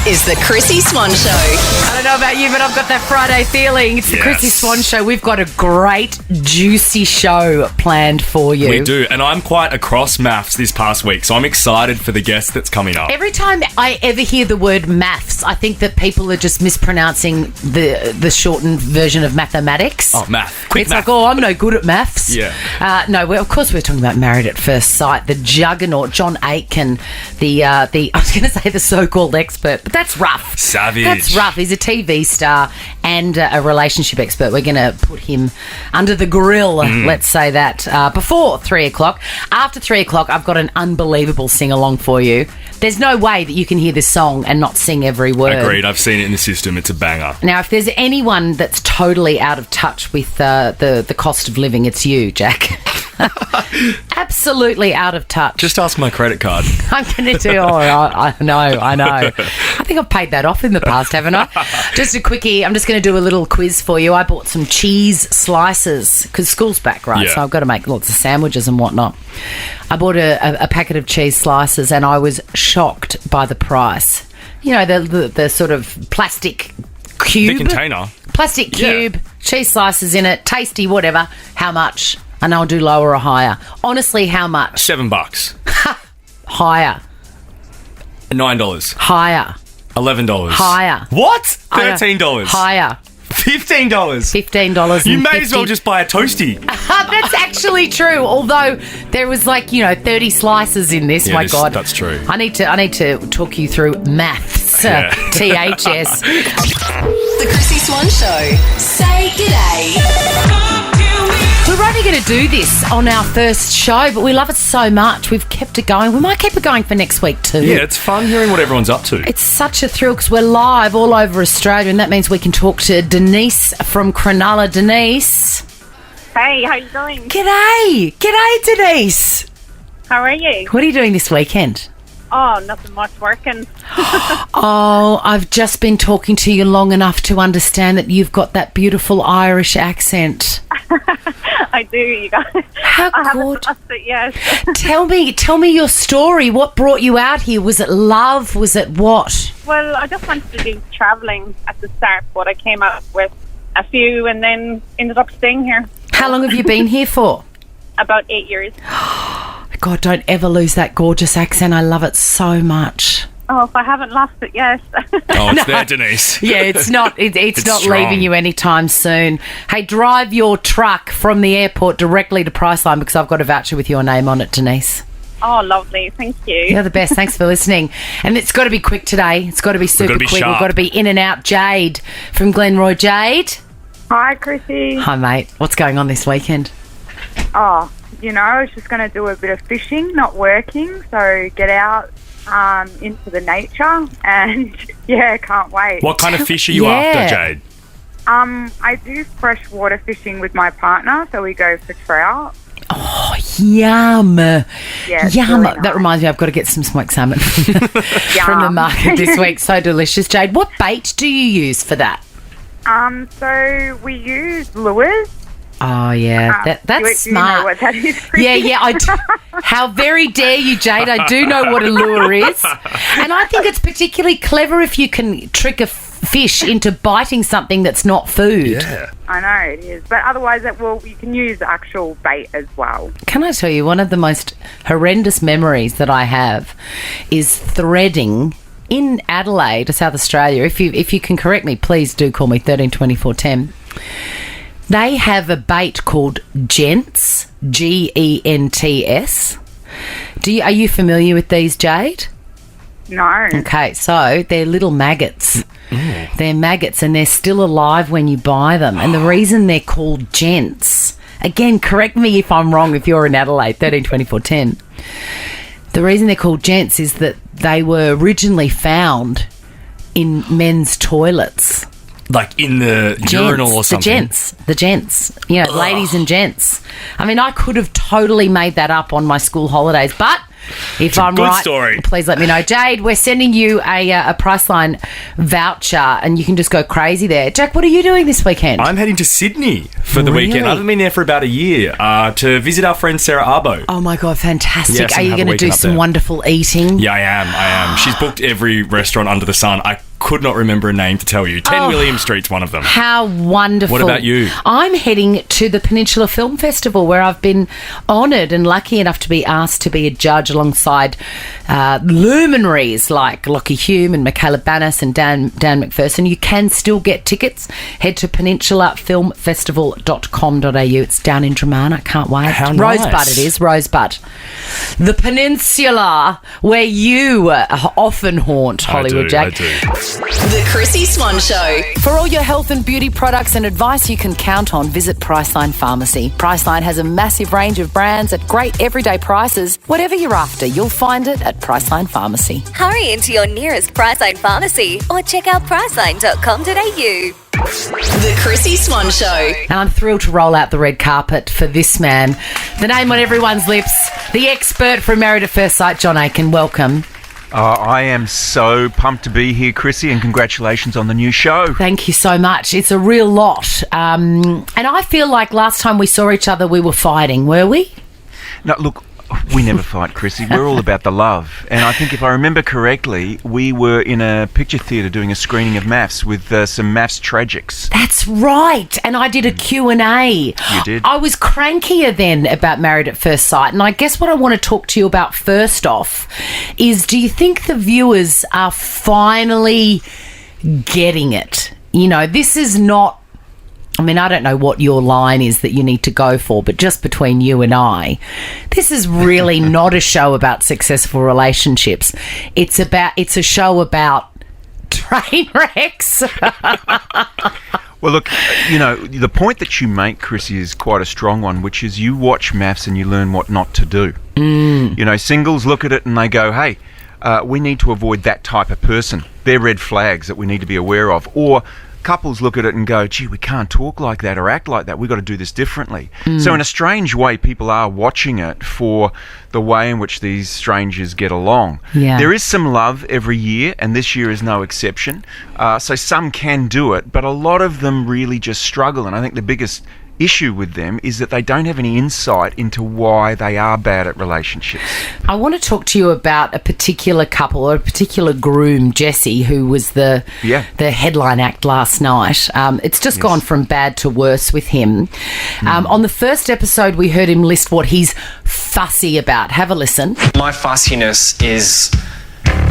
is the Chrissie Swan Show. I don't know about you, but I've got that Friday feeling. It's the Chrissie Swan Show. We've got a great, juicy show planned for you. We do, and I'm quite across MAFS this past week, so I'm excited for the guest that's coming up. Every time I ever hear the word MAFS, I think that people are just mispronouncing the shortened version of mathematics. Oh, math. Quick it's math. like, I'm no good at maths. Yeah. No, of course we're talking about Married at First Sight, the juggernaut, John Aiken, I was going to say the so-called expert, but that's rough. Savage. That's rough. He's a TV star and a relationship expert. We're going to put him under the grill, let's say that, before 3 o'clock. After 3 o'clock, I've got an unbelievable sing-along for you. There's no way that you can hear this song and not sing every word. Agreed. I've seen it in the system. It's a banger. Now, if there's anyone that's totally out of touch with the cost of living, it's you, Jack. Absolutely out of touch. Just ask my credit card. I'm going to do. I know. I think I've paid that off in the past, haven't I? Just a quickie. I'm just going to do a little quiz for you. I bought some cheese slices because school's back, right? Yeah. So I've got to make lots of sandwiches and whatnot. I bought a packet of cheese slices and I was shocked by the price. You know, the sort of plastic cube. The container. Plastic cube, cheese slices in it, tasty, whatever. How much? And I'll do lower or higher. Honestly, how much? $7. Higher. $9. Higher. $11. Higher. What? $13. Higher. $15. $15. You may as well just buy a toasty. That's actually true. Although there was 30 slices in this. Yeah, My God, that's true. I need to talk you through maths. THS. The Chrissie Swan Show. Say g'day. We're only going to do this on our first show, but we love it so much. We've kept it going. We might keep it going for next week too. Yeah, it's fun hearing what everyone's up to. It's such a thrill because we're live all over Australia, and that means we can talk to Denise from Cronulla. Denise. Hey, how you doing? G'day. G'day, Denise. How are you? What are you doing this weekend? Oh, nothing much working. Oh, I've just been talking to you long enough to understand that you've got that beautiful Irish accent. I do, you guys. How I haven't good. lost it yet. Tell me your story. What brought you out here? Was it love? Was it what? Well, I just wanted to do travelling at the start, but I came out with a few and then ended up staying here. How long have you been here for? About 8 years. God, don't ever lose that gorgeous accent. I love it so much. Oh, if I haven't lost it yet. Oh, it's there, Denise. Yeah, it's not. It's not strong. leaving you anytime soon. Hey, drive your truck from the airport directly to Priceline because I've got a voucher with your name on it, Denise. Oh, lovely. Thank you. You're the best. Thanks for listening. And it's got to be quick today. It's got to be super quick. sharp. We've got to be in and out. Jade from Glenroy. Jade. Hi, Chrissie. Hi, mate. What's going on this weekend? Oh, I was just going to do a bit of fishing, not working, so get out into the nature and, can't wait. What kind of fish are you Yeah. after, Jade? I do freshwater fishing with my partner, so we go for trout. Oh, yum. Yeah, it's Yum. really nice. That reminds me, I've got to get some smoked salmon from the market this week. So delicious. Jade, what bait do you use for that? So we use lures. Oh, yeah. That's do you know smart. what that is, Chrissie? Yeah, I do. How very dare you, Jade. I do know what a lure is. And I think it's particularly clever if you can trick a fish into biting something that's not food. Yeah. I know it is, but otherwise, you can use actual bait as well. Can I tell you, one of the most horrendous memories that I have is threading in Adelaide, South Australia. If you can correct me, please do call me 132410. They have a bait called Gents, Gents. Are you familiar with these, Jade? No. Okay, so they're little maggots. They're maggots and they're still alive when you buy them. And the reason they're called Gents, again, correct me if I'm wrong if you're in Adelaide, 132410. The reason they're called Gents is that they were originally found in men's toilets. Like in the urinal or something? The gents. You know, ladies and gents. I mean, I could have totally made that up on my school holidays, but If I'm good right, story. please let me know. Jade, we're sending you a Priceline voucher and you can just go crazy there. Jack, what are you doing this weekend? I'm heading to Sydney for the Really? weekend. I haven't been there for about a year to visit our friend Sarah Arbo. Oh my God, fantastic. Yes, Are and you have a going to do weekend up some there. wonderful eating? Yeah, I am. She's booked every restaurant under the sun. I could not remember a name to tell you. 10 William Street's one of them. How wonderful. What about you? I'm heading to the Peninsula Film Festival where I've been honoured and lucky enough to be asked to be a judge alongside luminaries like Lockie Hume and Michaela Bannis and Dan McPherson. You can still get tickets. Head to peninsulafilmfestival.com.au. It's down in Dramana. Can't wait. How nice. Rosebud it is, Rosebud. The Peninsula where you often haunt Hollywood, Jack. I do. The Chrissie Swan Show. For all your health and beauty products and advice you can count on, visit Priceline Pharmacy. Priceline has a massive range of brands at great everyday prices. Whatever you're after, you'll find it at Priceline Pharmacy. Hurry into your nearest Priceline pharmacy or check out priceline.com.au. The Chrissie Swan Show. And I'm thrilled to roll out the red carpet for this man. The name on everyone's lips, the expert from Married at First Sight, John Aiken. Welcome. I am so pumped to be here, Chrissie, and congratulations on the new show. Thank you so much. It's a real lot. And I feel like last time we saw each other, we were fighting, were we? No, look, we never fight, Chrissie. We're all about the love. And I think if I remember correctly, we were in a picture theatre doing a screening of MAFS with some MAFS tragics. That's right. And I did a Q&A. You did? I was crankier then about Married at First Sight. And I guess what I want to talk to you about first off is, do you think the viewers are finally getting it? You know, this is not... I mean, I don't know what your line is that you need to go for, but just between you and I, this is really not a show about successful relationships. It's a show about train wrecks. Well, look, you know, the point that you make, Chrissie, is quite a strong one, which is you watch MAFS and you learn what not to do. You know, singles look at it and they go, hey, we need to avoid that type of person. They're red flags that we need to be aware of. Or couples look at it and go, gee, we can't talk like that or act like that. We've got to do this differently. So in a strange way, people are watching it for the way in which these strangers get along. Yeah. There is some love every year, and this year is no exception. So some can do it, but a lot of them really just struggle. And I think the biggest issue with them is that they don't have any insight into why they are bad at relationships. I want to talk to you about a particular couple or a particular groom, Jesse, who was the headline act last night. It's just gone from bad to worse with him. On the first episode, we heard him list what he's fussy about. Have a listen. My fussiness is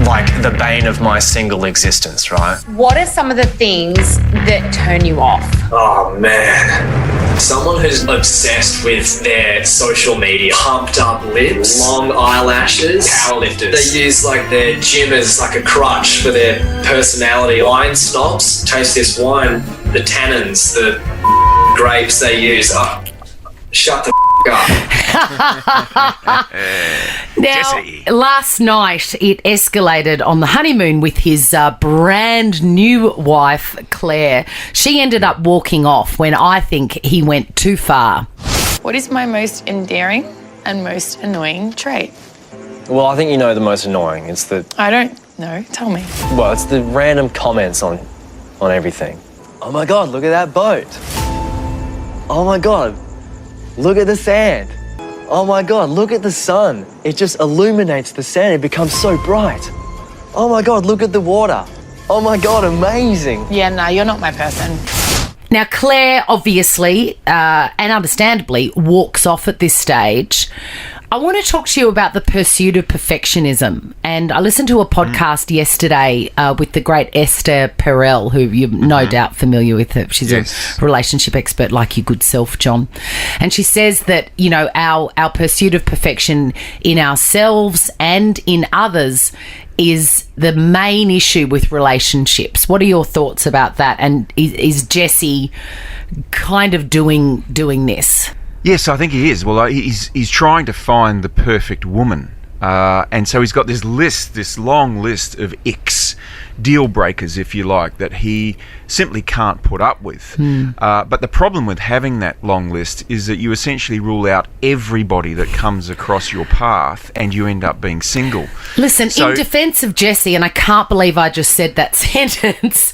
like the bane of my single existence, right? What are some of the things that turn you off? Oh man. Someone who's obsessed with their social media, pumped up lips, long eyelashes, powerlifters. They use like their gym as like a crutch for their personality. Wine snobs, taste this wine, the tannins, the grapes they use. Shut the up. Now, Jesse. last night it escalated on the honeymoon with his brand new wife, Claire. She ended up walking off when I think he went too far. What is my most endearing and most annoying trait? Well, I think you know the most annoying. It's the I don't know. Tell me. it's the random comments on everything. Oh my God, look at that boat. Oh my God, look at the sand. Oh my God, look at the sun. It just illuminates the sand. It becomes so bright. Oh my God, look at the water. Oh my God, amazing. Yeah, no, you're not my person. Now, Claire obviously and understandably walks off at this stage. I want to talk to you about the pursuit of perfectionism. And I listened to a podcast yesterday with the great Esther Perel, who you're no doubt familiar with. Her. She's a relationship expert like your good self, John. And she says that, you know, our pursuit of perfection in ourselves and in others is the main issue with relationships. What are your thoughts about that? And is Jesse kind of doing this? Yes, I think he is. Well, he's trying to find the perfect woman. And so he's got this long list of icks. deal breakers, if you like, that he simply can't put up with. But the problem with having that long list is that you essentially rule out everybody that comes across your path and you end up being single. Listen, in defence of Jessie, and I can't believe I just said that sentence,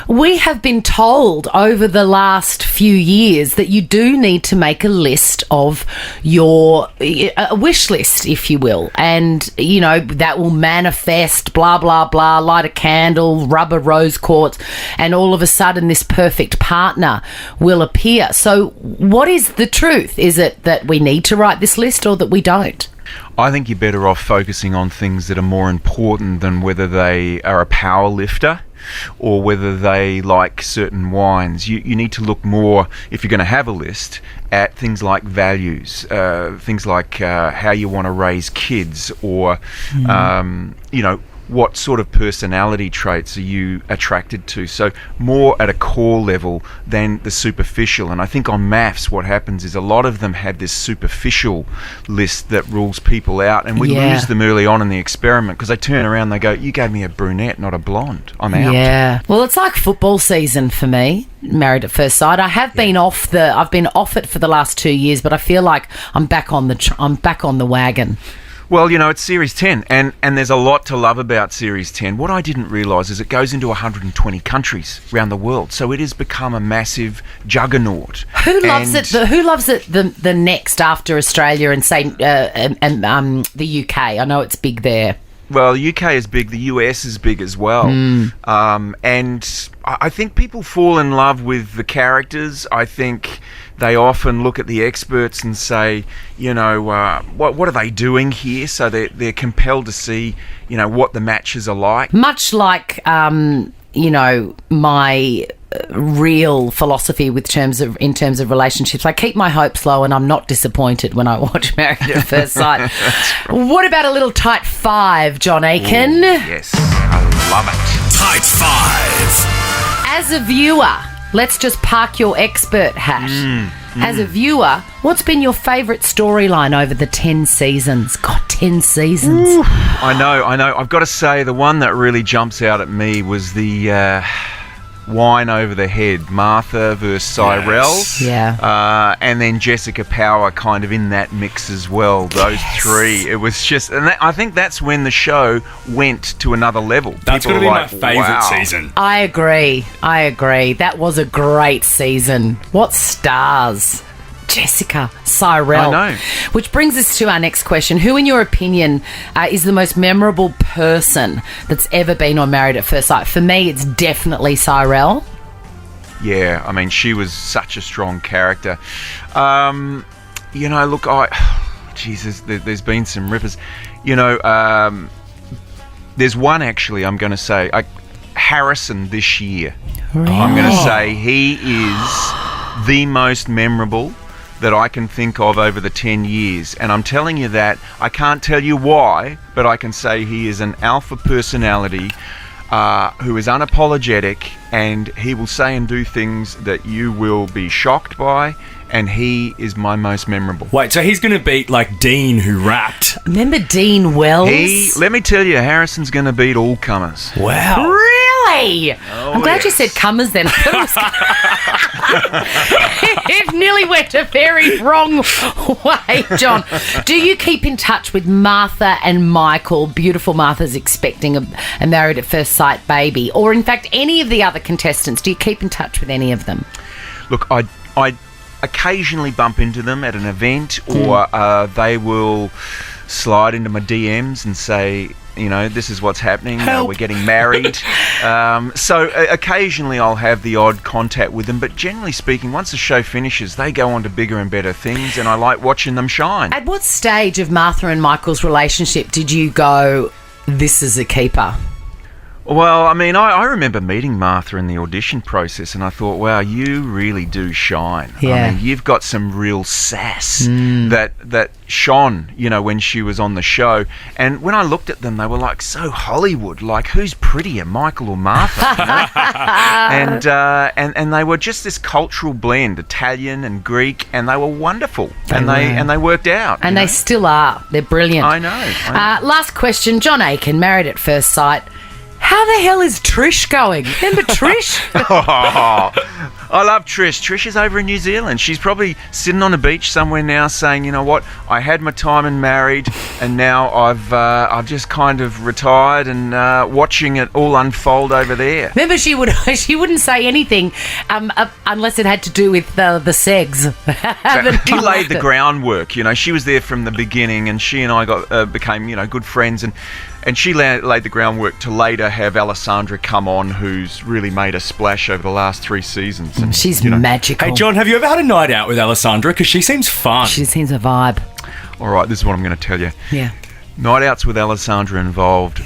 we have been told over the last few years that you do need to make a list of your a wish list, if you will, and you know that will manifest blah blah blah, light a candle, rub a rose quartz, and all of a sudden this perfect partner will appear. So what is the truth? Is it that we need to write this list or that we don't? I think you're better off focusing on things that are more important than whether they are a power lifter or whether they like certain wines. You need to look more, if you're going to have a list, at things like values, things like how you want to raise kids, or what sort of personality traits are you attracted to. So more at a core level than the superficial. And I think on MAFS what happens is a lot of them have this superficial list that rules people out, and we lose them early on in the experiment because they turn around and they go, you gave me a brunette, not a blonde, I'm out. Yeah, well, it's like football season for me, Married at First Sight. I have been off it for the last 2 years, but I feel like I'm back on the wagon. Well, it's Series 10, and there's a lot to love about Series 10. What I didn't realise is it goes into 120 countries around the world, so it has become a massive juggernaut. Who loves it the next after Australia and, say, the UK? I know it's big there. Well, the UK is big, the US is big as well. And I think people fall in love with the characters. I think they often look at the experts and say, what are they doing here? So they're compelled to see, what the matches are like. Much like, my real philosophy in terms of relationships. I keep my hopes low and I'm not disappointed when I watch Married at First Sight. Right. What about a little tight five, John Aiken? Ooh, yes, I love it. Tight five. As a viewer, let's just park your expert hat. As a viewer, what's been your favourite storyline over the 10 seasons? God, 10 seasons. Ooh, I know. I've got to say, the one that really jumps out at me was the wine over the head, Martha versus Cyrell. Yeah. And then Jessica Power kind of in that mix as well. Those three. It was just... And I think that's when the show went to another level. That's going to be my favourite season. I agree. That was a great season. What stars. Jessica, Cyrell. I know. Which brings us to our next question. Who, in your opinion, is the most memorable person that's ever been on Married at First Sight? For me, it's definitely Cyrell. Yeah, I mean, she was such a strong character. Look, Jesus, there's been some rippers. There's one actually I'm going to say, Harrison this year. Really? I'm going to say he is the most memorable that I can think of over the 10 years. And I'm telling you that, I can't tell you why, but I can say he is an alpha personality who is unapologetic, and he will say and do things that you will be shocked by, and he is my most memorable. Wait, so he's going to beat, like, Dean, who rapped? Remember Dean Wells? Let me tell you, Harrison's going to beat all comers. Wow. Really? Oh, I'm glad you said comers then. It nearly went a very wrong way, John. Do you keep in touch with Martha and Michael? Beautiful Martha's expecting a Married at First Sight baby. Or, in fact, any of the other contestants. Do you keep in touch with any of them? Look, I occasionally bump into them at an event, or they will slide into my DMs and say, this is what's happening. We're getting married. So occasionally I'll have the odd contact with them, but generally speaking, once the show finishes, they go on to bigger and better things, and I like watching them shine. At what stage of Martha and Michael's relationship did you go, this is a keeper? Well, I mean, I remember meeting Martha in the audition process, and I thought, wow, you really do shine. Yeah. I mean, you've got some real sass that shone, when she was on the show. And when I looked at them, they were like so Hollywood, like who's prettier, Michael or Martha? And they were just this cultural blend, Italian and Greek, and they were wonderful. They worked out. And they still are. They're brilliant. I know. Last question, John Aiken, Married at First Sight. How the hell is Trish going? Remember Trish? I love Trish. Trish is over in New Zealand. She's probably sitting on a beach somewhere now saying, you know what, I had my time and married, and now I've just kind of retired and watching it all unfold over there. Remember, she wouldn't say anything unless it had to do with the segs. She laid the groundwork. You know, she was there from the beginning, and she and I became good friends, and she laid the groundwork to later have Alessandra come on, who's really made a splash over the last 3 seasons. And, she's magical. Hey, John, have you ever had a night out with Alessandra? Because she seems fun. She seems a vibe. All right, this is what I'm going to tell you. Yeah. Night outs with Alessandra involved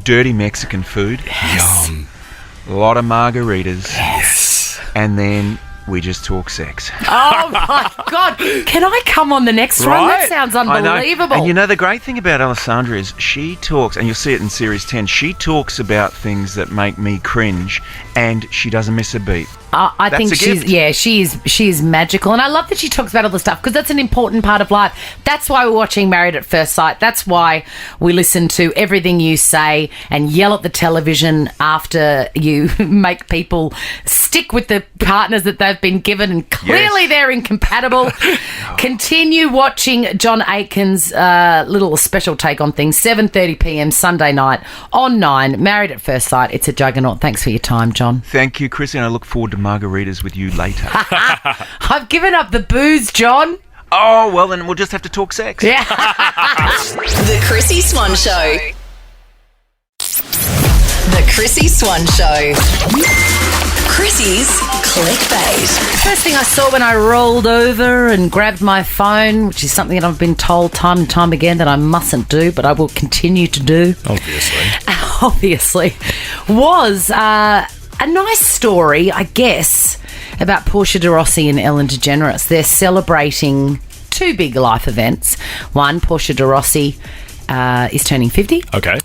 dirty Mexican food. Yes. Yum. A lot of margaritas. Yes. And then we just talk sex. Oh my God. Can I come on the next one? That sounds unbelievable. And you know, the great thing about Alessandra is she talks, and you'll see it in Series 10, she talks about things that make me cringe, and she doesn't miss a beat. I think she is magical, and I love that she talks about all the stuff because that's an important part of life. That's why we're watching Married at First Sight. That's why we listen to everything you say and yell at the television after you make people stick with the partners that they've been given, and clearly they're incompatible. Continue watching John Aiken's little special take on things, 7:30 p.m. Sunday night on 9. Married at First Sight. It's a juggernaut. Thanks for your time, John. Thank you, Chrissie, and I look forward to margaritas with you later. I've given up the booze, John. Oh, well, then we'll just have to talk sex. Yeah. The Chrissie Swan Show. The Chrissie Swan Show. Chrissie's clickbait. First thing I saw when I rolled over and grabbed my phone, which is something that I've been told time and time again that I mustn't do, but I will continue to do. Obviously. Was a nice story, I guess, about Portia de Rossi and Ellen DeGeneres. They're celebrating 2 big life events. One, Portia de Rossi is turning 50. Okay.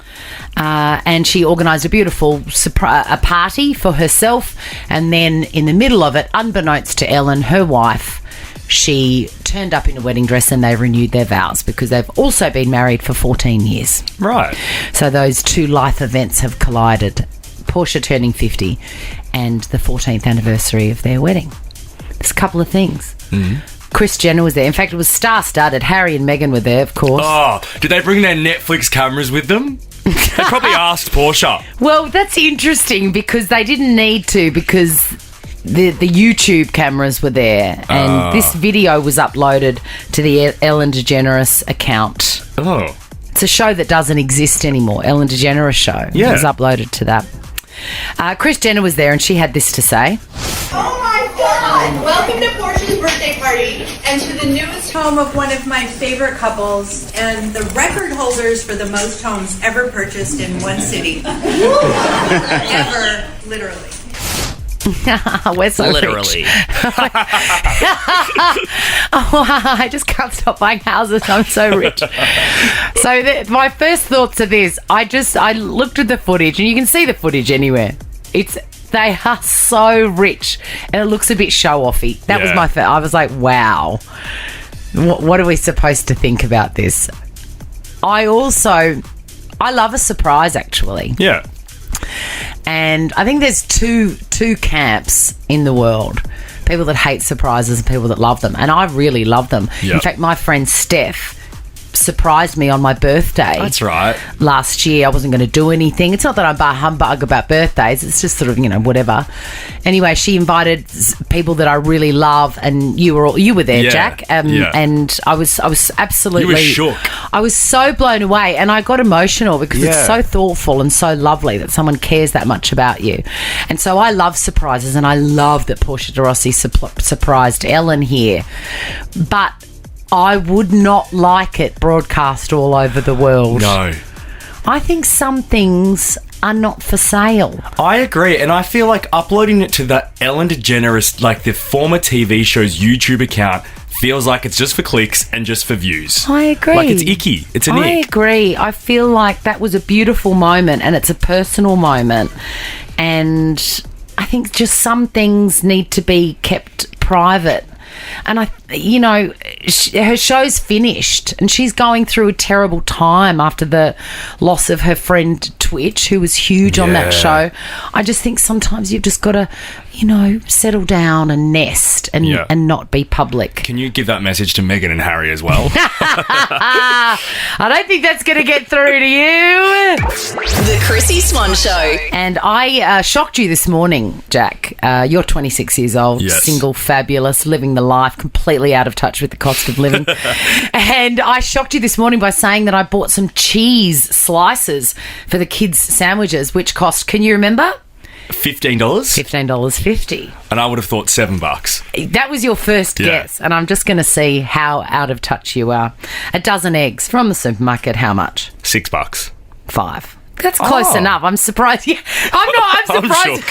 And she organised a beautiful a party for herself. And then in the middle of it, unbeknownst to Ellen, her wife, she turned up in a wedding dress and they renewed their vows because they've also been married for 14 years. Right. So those 2 life events have collided. Portia turning 50 and the 14th anniversary of their wedding. There's a couple of things. Mm-hmm. Kris Jenner was there. In fact, it was star-studded. Harry and Meghan were there, of course. Oh, did they bring their Netflix cameras with them? They probably asked Portia. Well, that's interesting because they didn't need to because the YouTube cameras were there and this video was uploaded to the Ellen DeGeneres account. Oh. It's a show that doesn't exist anymore, Ellen DeGeneres show. Yeah. It was uploaded to that. Kris Jenner was there and she had this to say. Oh my God! Welcome to Portia's birthday party and to the newest home of one of my favorite couples and the record holders for the most homes ever purchased in one city. Ever, literally. We're so literally. rich. I just can't stop buying houses. I'm so rich. So my first thoughts are this. I looked at the footage, and you can see the footage anywhere. They are so rich, and it looks a bit show-offy. That was my first. I was like, wow. What are we supposed to think about this? I love a surprise, actually. Yeah. And I think there's two camps in the world. People that hate surprises and people that love them. And I really love them. Yep. In fact, my friend Steph surprised me on my birthday. That's right. Last year. I wasn't going to do anything. It's not that I'm a humbug about birthdays. It's just sort of, whatever. Anyway, she invited people that I really love, and you were there, Jack. And I was absolutely... You were shook. I was so blown away, and I got emotional because it's so thoughtful and so lovely that someone cares that much about you. And so I love surprises, and I love that Portia de Rossi surprised Ellen here. But I would not like it broadcast all over the world. No. I think some things are not for sale. I agree, and I feel like uploading it to the Ellen DeGeneres, like the former TV show's YouTube account, feels like it's just for clicks and just for views. I agree. Like it's icky. It's an ick. I agree. I feel like that was a beautiful moment, and it's a personal moment. And I think just some things need to be kept private. And her show's finished, and she's going through a terrible time after the loss of her friend Twitch, who was huge on that show. I just think sometimes you've just got to, settle down and nest and not be public. Can you give that message to Meghan and Harry as well? I don't think that's going to get through to you. The Chrissie Swan Show. And I shocked you this morning, Jack. You're 26 years old, single, fabulous, living the life, completely out of touch with the cost of living. And I shocked you this morning by saying that I bought some cheese slices for the kids' sandwiches, which cost, can you remember? $15? $15.50. And I would have thought $7. That was your first guess, and I'm just going to see how out of touch you are. A dozen eggs from the supermarket, how much? $6. $5. That's close enough. I'm surprised. Yeah, I'm surprised.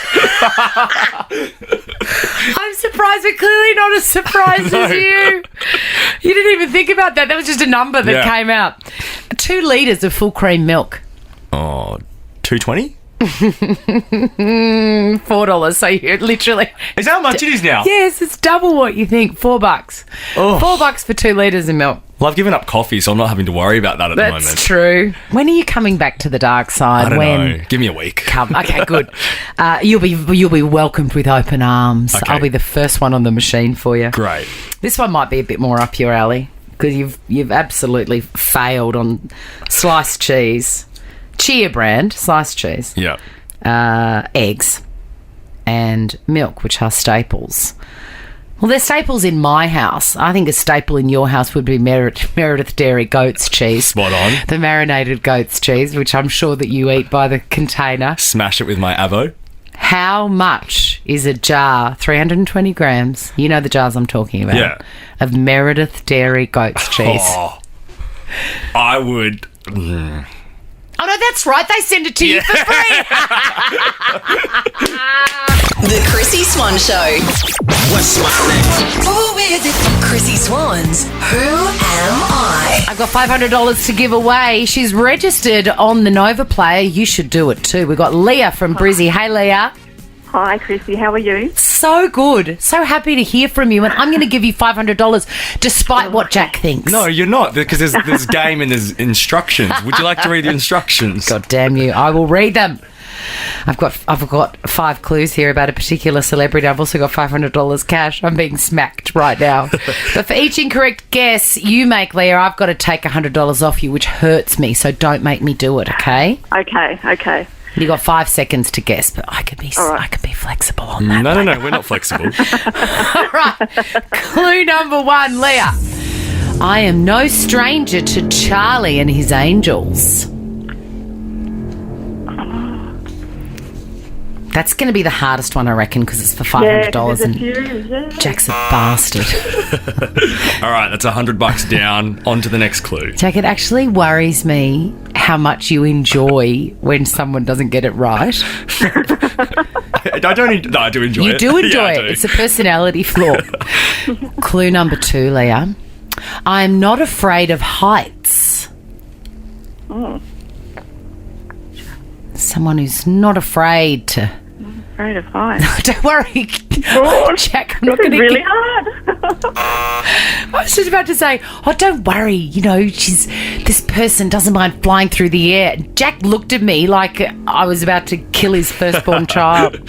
I'm surprised, but clearly not as surprised as you. You didn't even think about that. That was just a number that came out. 2 litres of full cream milk. Oh, $2.20? $4. So you're literally... Is that how much it is now? Yes, it's double what you think. $4. Oh. $4 for 2 litres of milk. Well, I've given up coffee, so I'm not having to worry about that at the moment. That's true. When are you coming back to the dark side? I don't know. Give me a week. Okay, good. You'll be welcomed with open arms. Okay. I'll be the first one on the machine for you. Great. This one might be a bit more up your alley because you've absolutely failed on sliced cheese. Chia brand, sliced cheese. Yeah. Eggs and milk, which are staples. Well, they're staples in my house. I think a staple in your house would be Meredith Dairy goat's cheese. Spot on. The marinated goat's cheese, which I'm sure that you eat by the container. Smash it with my Avo. How much is a jar, 320 grams, you know the jars I'm talking about, of Meredith Dairy goat's cheese? Oh, I would... Oh, no, that's right. They send it to you for free. The Chrissie Swan Show. What's my name? Who is it? Chrissie Swans. Who am I? I've got $500 to give away. She's registered on the Nova Player. You should do it too. We've got Leah from Brizzy. Hey, Leah. Hi, Chrissie. How are you? So good. So happy to hear from you. And I'm going to give you $500 despite what Jack thinks. No, you're not, because there's game and there's instructions. Would you like to read the instructions? God damn you. I will read them. I've got 5 clues here about a particular celebrity. I've also got $500 cash. I'm being smacked right now. But for each incorrect guess you make, Leah, I've got to take $100 off you, which hurts me. So don't make me do it, okay? Okay. You got 5 seconds to guess, but I could be flexible on that. No, we're not flexible. All right. Clue number 1, Leah. I am no stranger to Charlie and his angels. That's going to be the hardest one, I reckon, because it's for $500 and Jack's a bastard. All right, that's $100 down. On to the next clue. Jack, it actually worries me how much you enjoy when someone doesn't get it right. I do enjoy it. You do enjoy it. It's a personality flaw. Clue number 2, Leah. I am not afraid of heights. Oh. Someone who's not afraid to... Afraid of heights. Don't worry. Jack, I'm not going to... really hard. I was just about to say, don't worry, this person doesn't mind flying through the air. Jack looked at me like I was about to kill his firstborn child.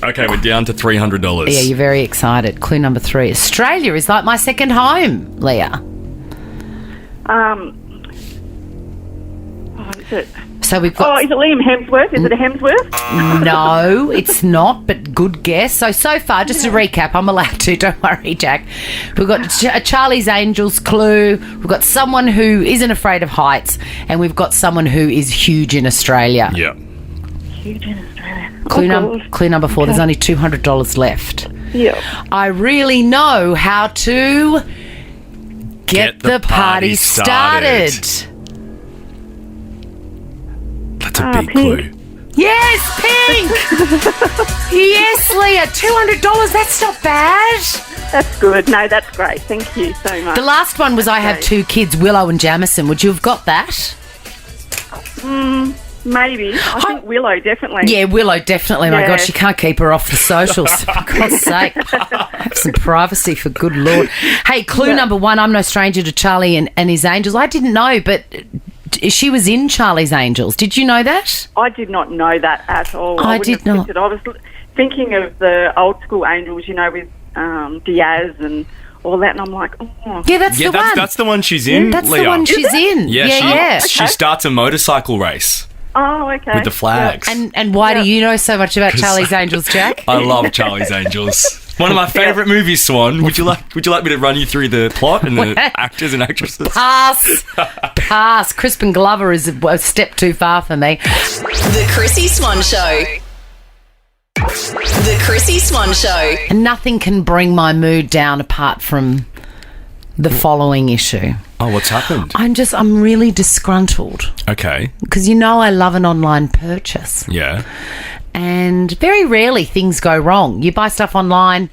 Okay, we're down to $300. Yeah, you're very excited. Clue number 3. Australia is like my second home, Leah. Is it? So we've got... Oh, is it Liam Hemsworth? Is it a Hemsworth? No, it's not, but good guess. So far, just to recap, I'm allowed to, don't worry, Jack. We've got Charlie's Angels clue, we've got someone who isn't afraid of heights, and we've got someone who is huge in Australia. Yeah. Huge in Australia. Clue number 4, There's only $200 left. Yeah. I really know how to get the party started. That's a big clue. Yes, pink! Yes, Leah, $200, that's not bad. That's good. No, that's great. Thank you so much. The last one was I have 2 kids, Willow and Jamison. Would you have got that? Maybe. I think Willow, definitely. Yeah, Willow, definitely. My Yeah. God, she can't keep her off the socials. For God's sake. Have some privacy, for good Lord. Hey, clue number 1, I'm no stranger to Charlie and his Angels. I didn't know, but she was in Charlie's Angels. Did you know that? I did not know that at all. I wouldn't did have not. picked it. I was thinking of the old school Angels, you know, with Diaz and all that, and I'm like, oh. Yeah, that's the one. That's the one she's in, That's Leah. the one she's in. Yeah, she starts a motorcycle race Oh, okay. with the flags. And why do you know so much about Charlie's Angels, Jack? I love Charlie's Angels. One of my favourite movies, Swan. Would you like me to run you through the plot and the actors and actresses? Pass. Crispin Glover is a step too far for me. The Chrissie Swan Show. The Chrissie Swan Show. And nothing can bring my mood down apart from the following issue. Oh, what's happened? I'm really disgruntled. Okay. Because you know I love an online purchase. Yeah. And very rarely things go wrong. You buy stuff online,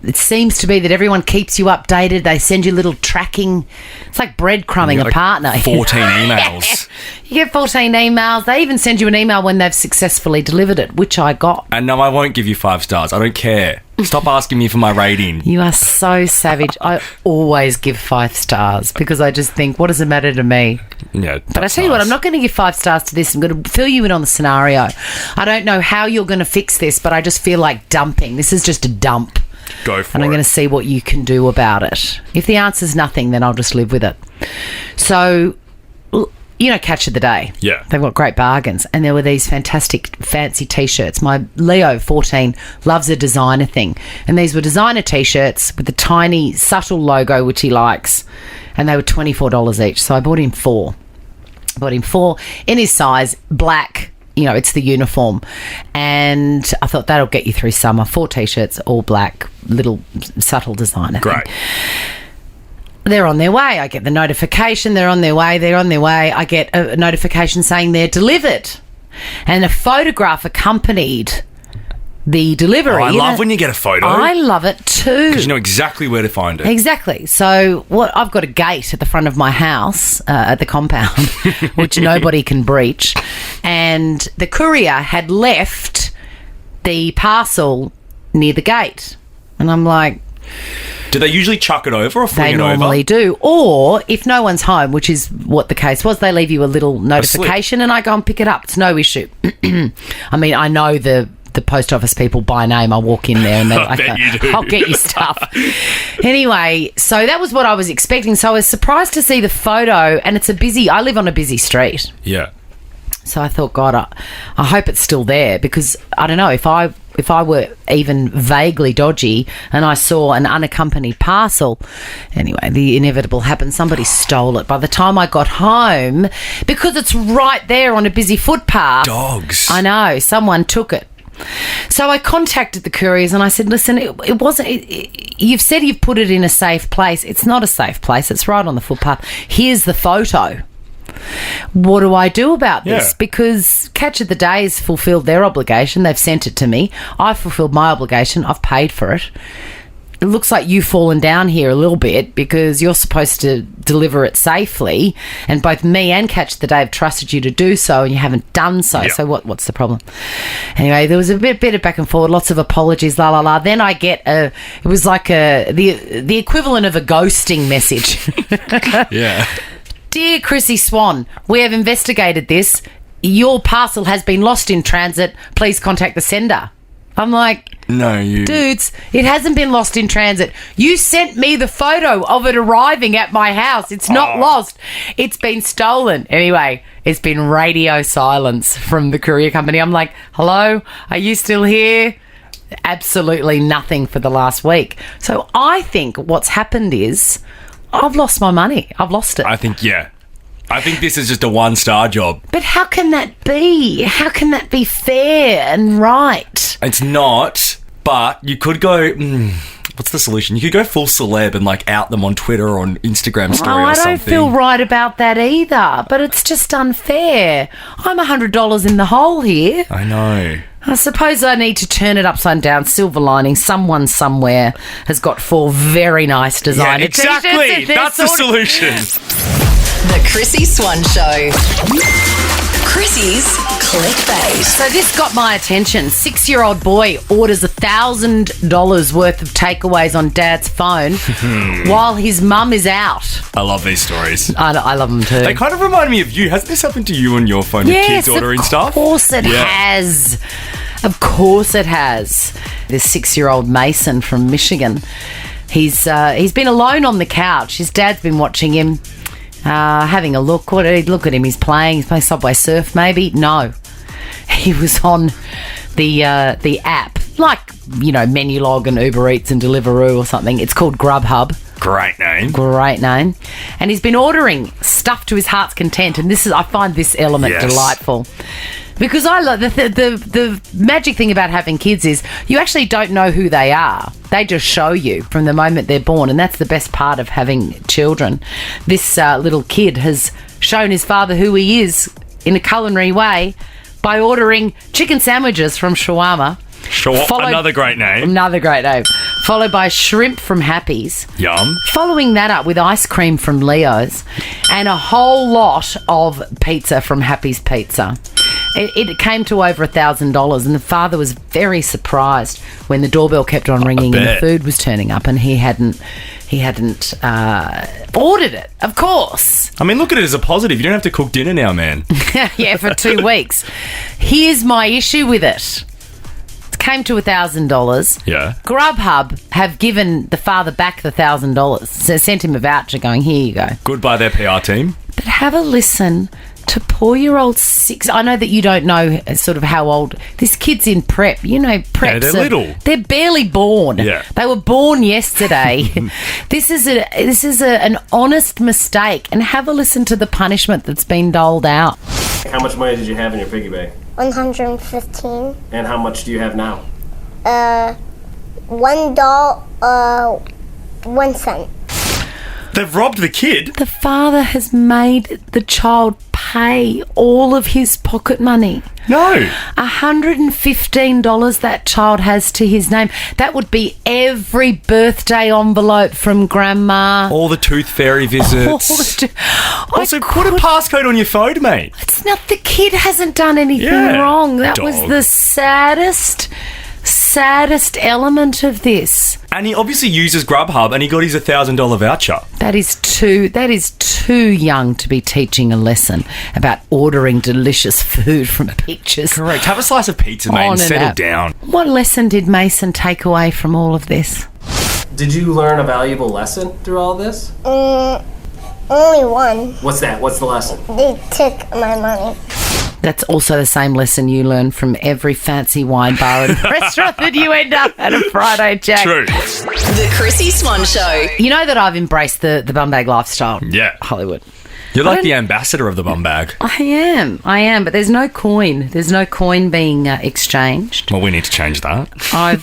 it seems to be that everyone keeps you updated. They send you little tracking. It's like breadcrumbing a partner. 14 emails. You get 14 emails. They even send you an email when they've successfully delivered it, which I got. And no, I won't give you 5 stars. I don't care. Stop asking me for my rating. You are so savage. I always give 5 stars because I just think, what does it matter to me? Yeah. But I tell you what, I'm not going to give 5 stars to this. I'm going to fill you in on the scenario. I don't know how you're going to fix this, but I just feel like dumping. This is just a dump. Go for and it. I'm going to see what you can do about it. If the answer's nothing, then I'll just live with it. So, you know, Catch of the Day. Yeah. They've got great bargains. And there were these fantastic fancy T-shirts. My Leo, 14, loves a designer thing. And these were designer T-shirts with the tiny, subtle logo, which he likes. And they were $24 each. So I bought him 4. Bought him 4 in his size, black. You know, it's the uniform. And I thought that'll get you through summer. 4 T-shirts, all black, little subtle designer thing. Great. They're on their way. I get the notification. They're on their way. I get a notification saying they're delivered. And a photograph accompanied the delivery. Oh, I love when you get a photo. I love it too. Because you know exactly where to find it. Exactly. So I've got a gate at the front of my house, at the compound, which nobody can breach. And the courier had left the parcel near the gate. And I'm like... Do they usually chuck it over or fling They it over? normally do. Or if no one's home, which is what the case was, they leave you a little notification and I go and pick it up. It's no issue. I mean, I know the post office people by name. I walk in there and they're like, I'll get you stuff. Anyway, so that was what I was expecting. So I was surprised to see the photo, and I live on a busy street. Yeah. So I thought, God, I hope it's still there, because I don't know, if I were even vaguely dodgy and I saw an unaccompanied parcel, anyway, the inevitable happened. Somebody stole it. By the time I got home, because it's right there on a busy footpath. Dogs. I know. Someone took it. So I contacted the couriers and I said, listen, it wasn't... you've said you've put it in a safe place. It's not a safe place. It's right on the footpath. Here's the photo. What do I do about this? Yeah. Because Catch of the Day has fulfilled their obligation. They've sent it to me. I've fulfilled my obligation. I've paid for it. It looks like you've fallen down here a little bit, because you're supposed to deliver it safely, and both me and Catch the Day have trusted you to do so, and you haven't done so. Yeah. So what's the problem? Anyway, there was a bit of back and forward, lots of apologies, la la la. Then I get it was like the equivalent of a ghosting message. Yeah. Dear Chrissie Swan, we have investigated this. Your parcel has been lost in transit. Please contact the sender. I'm like, no, you... Dudes, it hasn't been lost in transit. You sent me the photo of it arriving at my house. It's not lost. It's been stolen. Anyway, it's been radio silence from the courier company. I'm like, hello? Are you still here? Absolutely nothing for the last week. So I think what's happened is... I've lost my money. I've lost it. I think this is just a 1-star job. But how can that be? How can that be fair and right? It's not, but you could go... what's the solution? You could go full celeb and like out them on Twitter or on Instagram story or something. I don't feel right about that either, but it's just unfair. I'm $100 in the hole here. I know. I suppose I need to turn it upside down. Silver lining. Someone somewhere has got 4 very nice designer exactly. T-shirts. That's the solution. The Chrissie Swan Show. Chrissie's Clickbait. So this got my attention. 6-year-old boy orders $1,000 worth of takeaways on dad's phone while his mum is out. I love these stories. I love them too. They kind of remind me of you. Hasn't this happened to you on your phone with kids ordering stuff? Of course it has. Of course it has. This 6-year-old Mason from Michigan, he's been alone on the couch. His dad's been watching him, having a look. Look at him. He's playing Subway Surf maybe. No. He was on the app, like, Menulog and Uber Eats and Deliveroo or something. It's called Grubhub. Great name. Great name. And he's been ordering stuff to his heart's content. And I find this element delightful. Because I love the magic thing about having kids is you actually don't know who they are. They just show you from the moment they're born, and that's the best part of having children. This little kid has shown his father who he is in a culinary way by ordering chicken sandwiches from Shawarma. Another great name. Another great name. Followed by shrimp from Happy's. Yum. Following that up with ice cream from Leo's and a whole lot of pizza from Happy's Pizza. It came to over $1,000, and the father was very surprised when the doorbell kept on ringing and the food was turning up, and he hadn't ordered it. Of course. I mean, look at it as a positive. You don't have to cook dinner now, man. Yeah, for 2 weeks. Here's my issue with it. It came to $1,000. Yeah. Grubhub have given the father back the $1,000. So sent him a voucher going, here you go. Good by their PR team. But have a listen to poor-year-old 6. I know that you don't know sort of how old this kid's in prep. Preps. Yeah, they're little. They're barely born. Yeah. They were born yesterday. This is an honest mistake, and have a listen to the punishment that's been doled out. How much money did you have in your piggy bank? 115. And how much do you have now? $1, 1 cent. They've robbed the kid. The father has made the child pay all of his pocket money. No. $115 that child has to his name. That would be every birthday envelope from grandma. All the tooth fairy visits. Also, put a passcode on your phone, mate. It's not, the kid hasn't done anything wrong. That was the saddest element of this. And he obviously uses Grubhub, and he got his $1,000 voucher. That is too young to be teaching a lesson about ordering delicious food from pictures. Correct. Have a slice of pizza, mate, and settle down. What lesson did Mason take away from all of this? Did you learn a valuable lesson through all this? Only one. What's that? What's the lesson? They took my money. That's also the same lesson you learn from every fancy wine bar and restaurant that you end up at a Friday, Jack. True. The Chrissie Swan Show. You know that I've embraced the bum bag lifestyle. Yeah. Hollywood. You're like the ambassador of the bum bag. I am, but there's no coin. There's no coin being exchanged. Well, we need to change that. I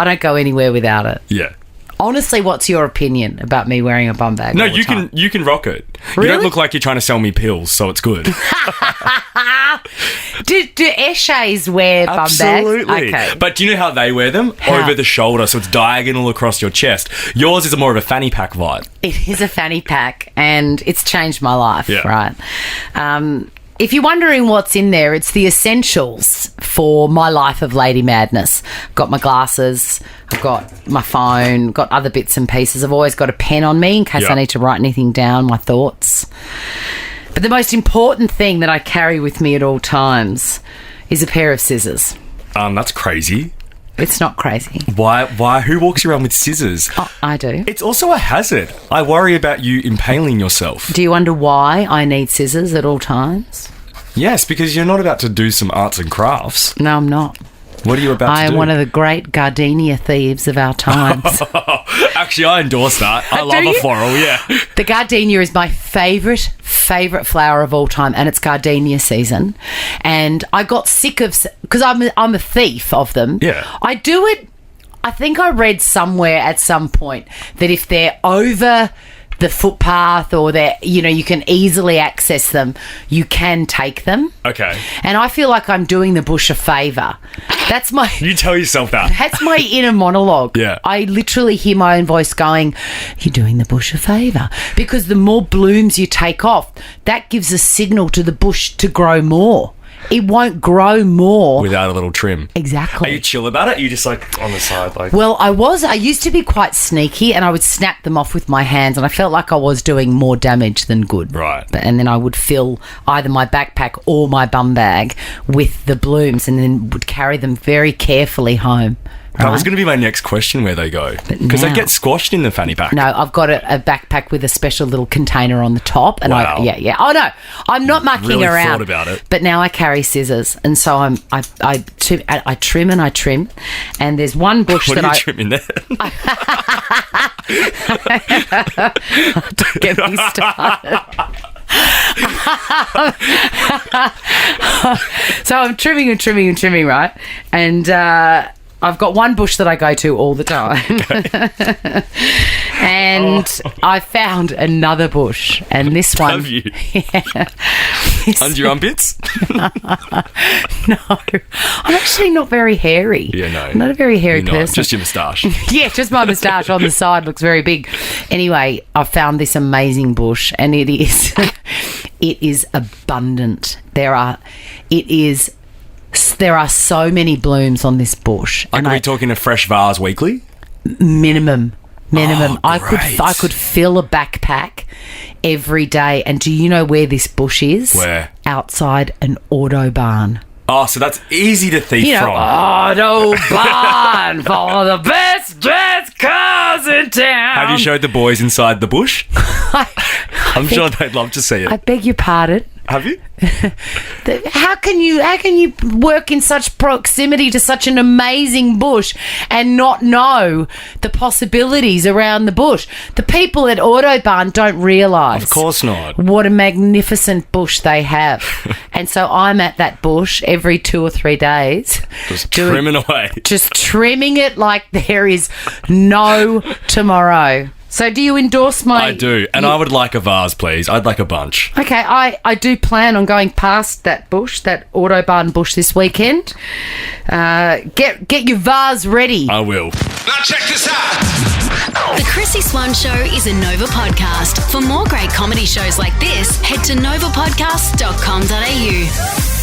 don't go anywhere without it. Yeah. Honestly, what's your opinion about me wearing a bum bag? No, you can rock it. Really? You don't look like you're trying to sell me pills, so it's good. Do Eshays wear bum bags? Absolutely. Okay. But do you know how they wear them? How? Over the shoulder, so it's diagonal across your chest. Yours is more of a fanny pack vibe. It is a fanny pack, and it's changed my life, right? If you're wondering what's in there, it's the essentials for my life of Lady Madness. I've got my glasses, I've got my phone, got other bits and pieces. I've always got a pen on me in case I need to write anything down, my thoughts. But the most important thing that I carry with me at all times is a pair of scissors. That's crazy. It's not crazy. Why? Who walks around with scissors? Oh, I do. It's also a hazard. I worry about you impaling yourself. Do you wonder why I need scissors at all times? Yes, because you're not about to do some arts and crafts. No, I'm not. What are you about to do? I am one of the great gardenia thieves of our times. Actually, I endorse that. I love a floral, yeah. The gardenia is my favourite flower of all time, and it's gardenia season. And I got sick of... Because I'm a thief of them. Yeah. I do it... I think I read somewhere at some point that if they're over the footpath or they're, you can easily access them, you can take them. Okay. And I feel like I'm doing the bush a favour. That's my... You tell yourself that. That's my inner monologue. Yeah. I literally hear my own voice going, you're doing the bush a favour. Because the more blooms you take off, that gives a signal to the bush to grow more. it won't grow more without a little trim. Exactly. Are you chill about it? Are you just like on the side? Like, well, I used to be quite sneaky, and I would snap them off with my hands, and I felt like I was doing more damage than good. Right. And then I would fill either my backpack or my bum bag with the blooms, and then would carry them very carefully home. That was going to be my next question, where they go. Because they get squashed in the fanny pack. No, I've got a backpack with a special little container on the top. And Wow. yeah. Oh, no, I'm not mucking Really around. thought about it. But now I carry scissors. And so I trim and I trim. And there's one bush What that are you trimming there? Don't get me started. So I'm trimming, right? And I've got one bush that I go to all the time. And I found another bush. And this one... Have you? Yeah. Under your armpits? No. I'm actually not very hairy. Yeah, no. I'm not a very hairy You're not. person. Just your moustache. Yeah, just my moustache on the side looks very big. Anyway, I found this amazing bush, and it is abundant. There are so many blooms on this bush. Like, are we talking a fresh vase weekly? Minimum. Oh, I great. could fill a backpack every day. And do you know where this bush is? Where? Outside an autobahn. Oh, so that's easy to thief from. Autobahn for the best dressed cars in town. Have you showed the boys inside the bush? I'm sure they'd love to see it. I beg your pardon. Have you? How can you work in such proximity to such an amazing bush and not know the possibilities around the bush? The people at Autobahn don't realise. Of course not. What a magnificent bush they have. And so I'm at that bush every 2 or 3 days. Just trimming away. Just trimming it like there is no tomorrow. So do you endorse my... I do. And I would like a vase, please. I'd like a bunch. Okay, I do plan on going past that bush, that Autobahn bush this weekend. Get your vase ready. I will. Now check this out. The Chrissie Swan Show is a Nova podcast. For more great comedy shows like this, head to novapodcast.com.au.